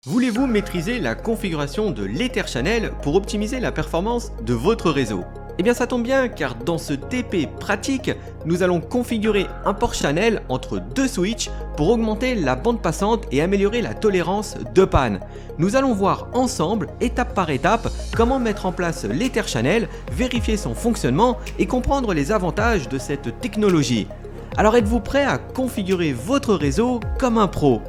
Voulez-vous maîtriser la configuration de l'Etherchannel pour optimiser la performance de votre réseau? Eh bien ça tombe bien car dans ce TP pratique, nous allons configurer un port channel entre deux switches pour augmenter la bande passante et améliorer la tolérance de panne. Nous allons voir ensemble, étape par étape, comment mettre en place l'Etherchannel, vérifier son fonctionnement et comprendre les avantages de cette technologie. Alors êtes-vous prêt à configurer votre réseau comme un pro?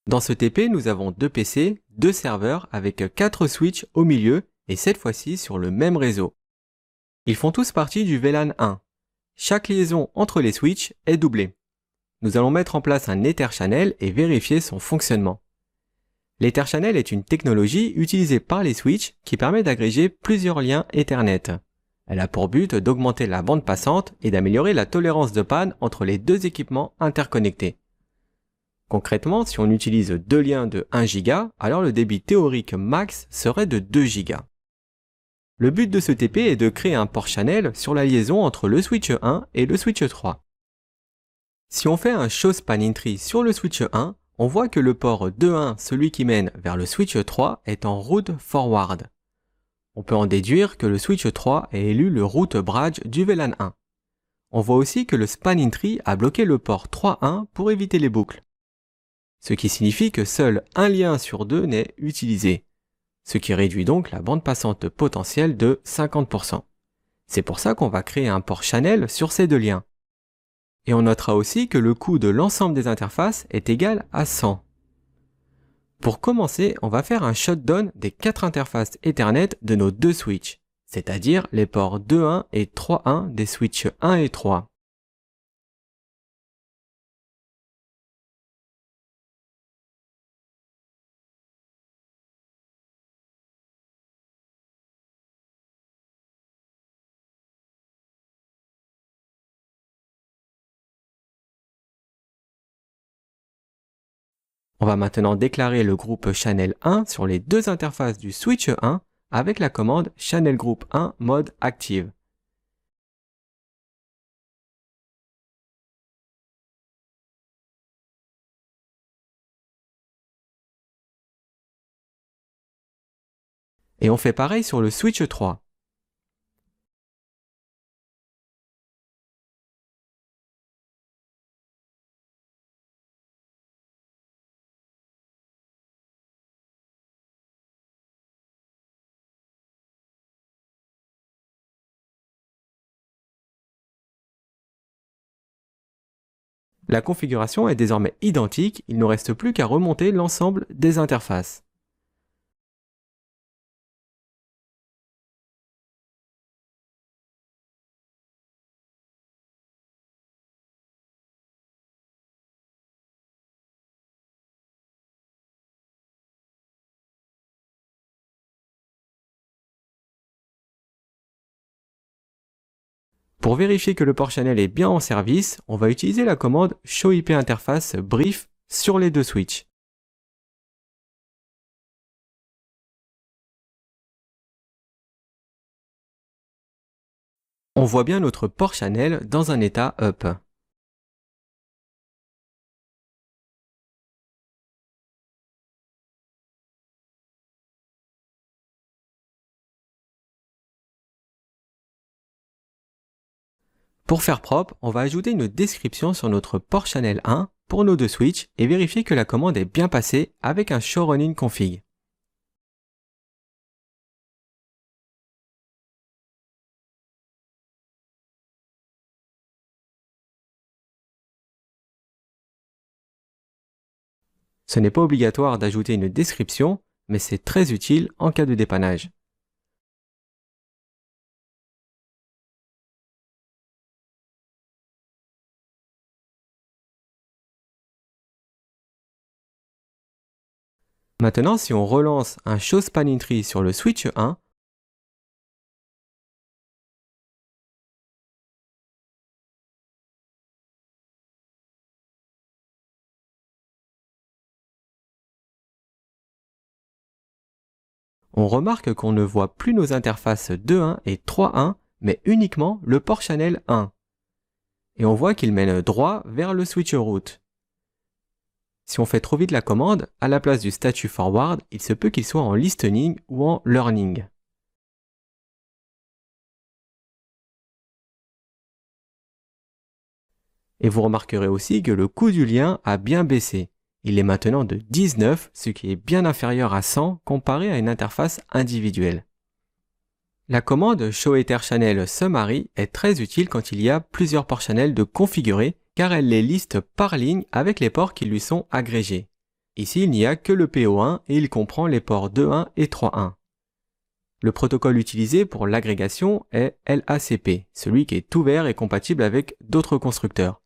Dans ce TP, nous avons deux PC, deux serveurs avec 4 switches au milieu et cette fois-ci sur le même réseau. Ils font tous partie du VLAN 1. Chaque liaison entre les switches est doublée. Nous allons mettre en place un Etherchannel et vérifier son fonctionnement. L'Etherchannel est une technologie utilisée par les switches qui permet d'agréger plusieurs liens Ethernet. Elle a pour but d'augmenter la bande passante et d'améliorer la tolérance de panne entre les deux équipements interconnectés. Concrètement, si on utilise deux liens de 1 Go, alors le débit théorique max serait de 2 Go. Le but de ce TP est de créer un port channel sur la liaison entre le switch 1 et le switch 3. Si on fait un show spanning tree sur le switch 1, on voit que le port 2.1, celui qui mène vers le switch 3, est en route forward. On peut en déduire que le switch 3 a élu le route bridge du VLAN 1. On voit aussi que le spanning tree a bloqué le port 3.1 pour éviter les boucles. Ce qui signifie que seul un lien sur deux n'est utilisé, ce qui réduit donc la bande passante potentielle de 50%. C'est pour ça qu'on va créer un port channel sur ces deux liens. Et on notera aussi que le coût de l'ensemble des interfaces est égal à 100. Pour commencer, on va faire un shutdown des 4 interfaces Ethernet de nos deux switches, c'est-à-dire les ports 2.1 et 3.1 des switches 1 et 3. On va maintenant déclarer le groupe channel 1 sur les deux interfaces du switch 1 avec la commande channel group 1 mode active. Et on fait pareil sur le switch 3. La configuration est désormais identique, il ne nous reste plus qu'à remonter l'ensemble des interfaces. Pour vérifier que le port channel est bien en service, on va utiliser la commande show IP interface brief sur les deux switches. On voit bien notre port channel dans un état up. Pour faire propre, on va ajouter une description sur notre port channel 1 pour nos deux switches et vérifier que la commande est bien passée avec un show running config. Ce n'est pas obligatoire d'ajouter une description, mais c'est très utile en cas de dépannage. Maintenant, si on relance un show spanning tree sur le switch 1, On remarque qu'on ne voit plus nos interfaces 2.1 et 3.1, mais uniquement le port channel 1. Et on voit qu'il mène droit vers le switch route. Si on fait trop vite la commande, à la place du statut forward, il se peut qu'il soit en listening ou en learning. Et vous remarquerez aussi que le coût du lien a bien baissé. Il est maintenant de 19, ce qui est bien inférieur à 100 comparé à une interface individuelle. La commande showEtherChannel Summary est très utile quand il y a plusieurs ports channels de configurer, car elle les liste par ligne avec les ports qui lui sont agrégés. Ici, il n'y a que le PO1 et il comprend les ports 2.1 et 3.1. Le protocole utilisé pour l'agrégation est LACP, celui qui est ouvert et compatible avec d'autres constructeurs.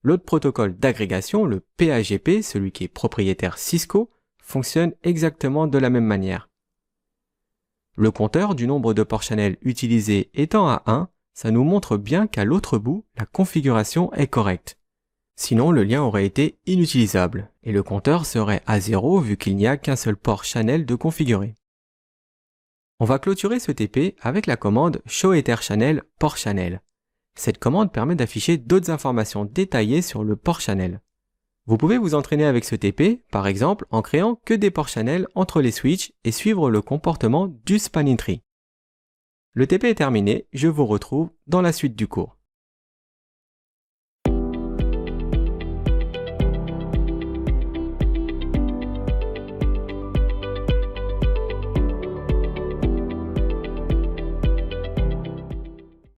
L'autre protocole d'agrégation, le PAGP, celui qui est propriétaire Cisco, fonctionne exactement de la même manière. Le compteur du nombre de ports channels utilisés étant à 1, ça nous montre bien qu'à l'autre bout, la configuration est correcte. Sinon, le lien aurait été inutilisable, et le compteur serait à 0 vu qu'il n'y a qu'un seul port channel de configurer. On va clôturer ce TP avec la commande showEtherChannel port channel. Cette commande permet d'afficher d'autres informations détaillées sur le port channel. Vous pouvez vous entraîner avec ce TP, par exemple en créant que des ports channels entre les switches et suivre le comportement du spanning tree. Le TP est terminé, je vous retrouve dans la suite du cours.